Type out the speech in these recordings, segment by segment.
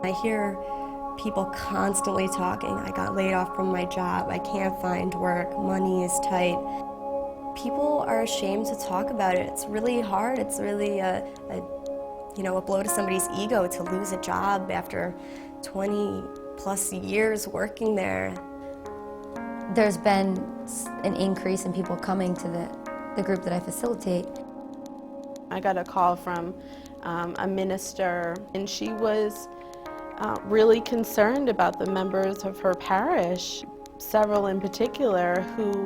I hear people constantly talking, I got laid off from my job, I can't find work, money is tight. People are ashamed to talk about it. It's really hard. It's really a blow to somebody's ego to lose a job after 20 plus years working there. There's been an increase in people coming to the group that I facilitate. I got a call from a minister, and she was really concerned about the members of her parish, several in particular, who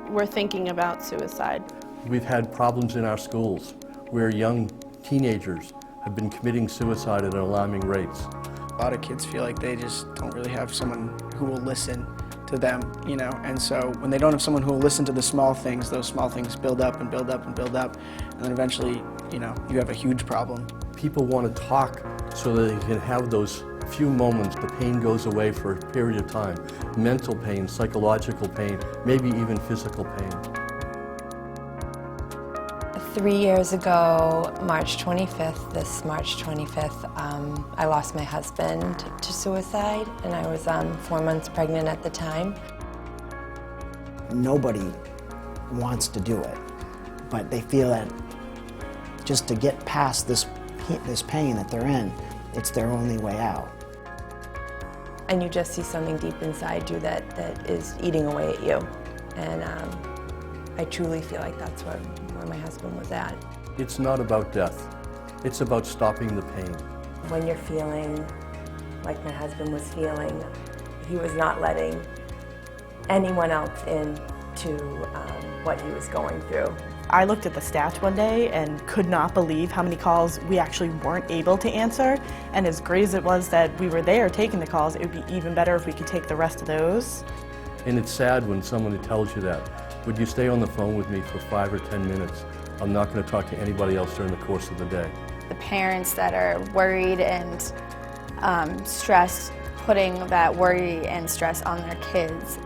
were thinking about suicide. We've had problems in our schools where young teenagers have been committing suicide at alarming rates. A lot of kids feel like they just don't really have someone who will listen to them, and so when they don't have someone who will listen to the small things, those small things build up and build up and build up, and then eventually, you have a huge problem. People want to talk so that they can have those few moments, the pain goes away for a period of time. Mental pain, psychological pain, maybe even physical pain. 3 years ago, March 25th, this March 25th, I lost my husband to suicide, and I was 4 months pregnant at the time. Nobody wants to do it, but they feel that just to get past this pain that they're in, it's their only way out. And you just see something deep inside you that is eating away at you. And I truly feel like that's where my husband was at. It's not about death. It's about stopping the pain. When you're feeling like my husband was feeling, he was not letting anyone else into what he was going through. I looked at the stats one day and could not believe how many calls we actually weren't able to answer. And as great as it was that we were there taking the calls, it would be even better if we could take the rest of those. And it's sad when someone tells you that. Would you stay on the phone with me for 5 or 10 minutes? I'm not going to talk to anybody else during the course of the day. The parents that are worried and stressed, putting that worry and stress on their kids.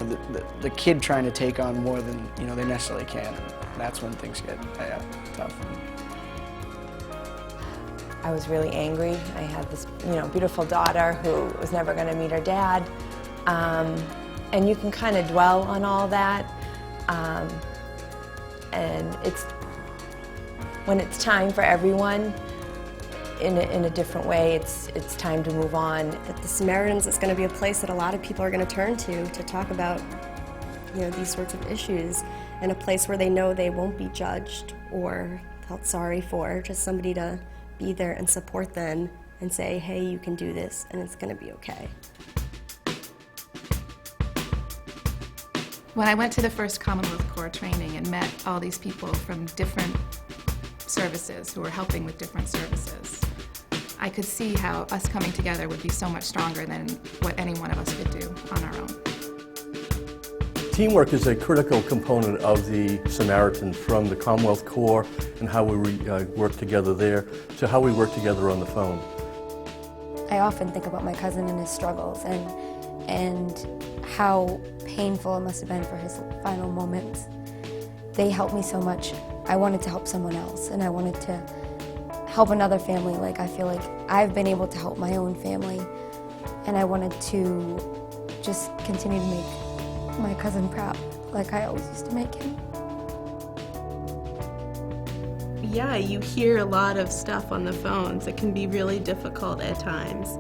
The kid trying to take on more than they necessarily can. That's when things get tough. I was really angry. I had this beautiful daughter who was never going to meet her dad. And you can kind of dwell on all that. And when it's time for everyone, in a different way, it's time to move on. At the Samaritans, it's going to be a place that a lot of people are going to turn to talk about these sorts of issues, and a place where they know they won't be judged or felt sorry for, just somebody to be there and support them and say, hey, you can do this and it's going to be okay. When I went to the first Commonwealth Corps training and met all these people from different services who were helping with different services, I could see how us coming together would be so much stronger than what any one of us could do on our own. Teamwork is a critical component of the Samaritans, from the Commonwealth Corps and how we work together there to how we work together on the phone. I often think about my cousin and his struggles and how painful it must have been for his final moments. They helped me so much. I wanted to help someone else, and I wanted to help another family. Like, I feel like I've been able to help my own family, and I wanted to just continue to make my cousin proud, like I always used to make him. Yeah, you hear a lot of stuff on the phones. It can be really difficult at times.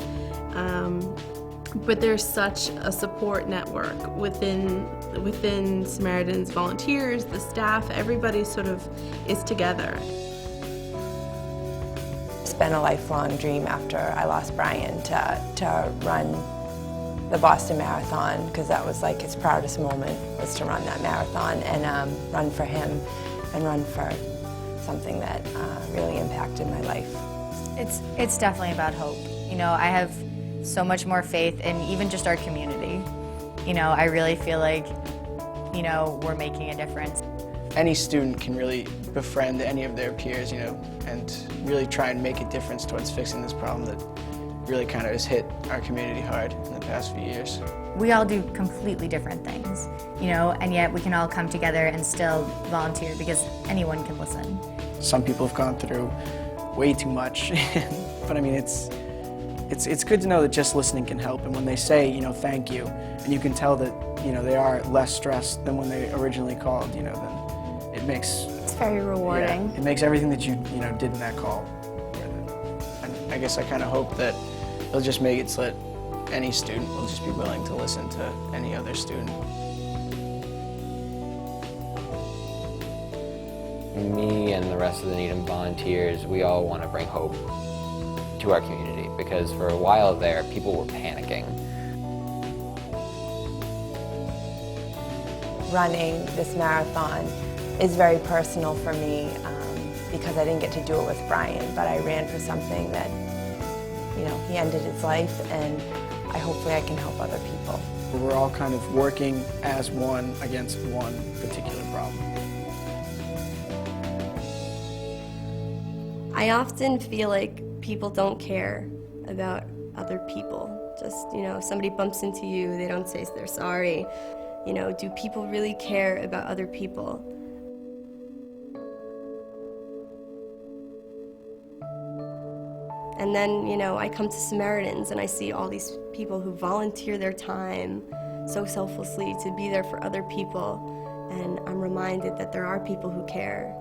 But there's such a support network within Samaritans volunteers, the staff, everybody sort of is together. It's been a lifelong dream after I lost Brian to run the Boston Marathon, because that was like his proudest moment, was to run that marathon and run for him and run for something that really impacted my life. It's definitely about hope. I have so much more faith in even just our community. I really feel like, we're making a difference. Any student can really befriend any of their peers, and really try and make a difference towards fixing this problem that really kind of has hit our community hard in the past few years. We all do completely different things, and yet we can all come together and still volunteer because anyone can listen. Some people have gone through way too much. But I mean, it's good to know that just listening can help. And when they say, you know, thank you, and you can tell that, you know, they are less stressed than when they originally called, you know, then it makes... It's very rewarding. Yeah, it makes everything that you know, did in that call worth it. And I guess I kind of hope that they'll just make it so that any student will just be willing to listen to any other student. Me and the rest of the Needham volunteers, we all want to bring hope to our community, because for a while there, people were panicking. Running this marathon is very personal for me because I didn't get to do it with Brian, but I ran for something that, you know, he ended his life, and hopefully I can help other people. We're all kind of working as one against one particular problem. I often feel like people don't care about other people. Just, you know, if somebody bumps into you, they don't say they're sorry. You know, do people really care about other people? And then, you know, I come to Samaritans and I see all these people who volunteer their time so selflessly to be there for other people. And I'm reminded that there are people who care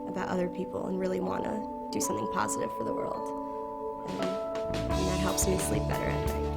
about other people and really want to do something positive for the world. And that helps me sleep better at night.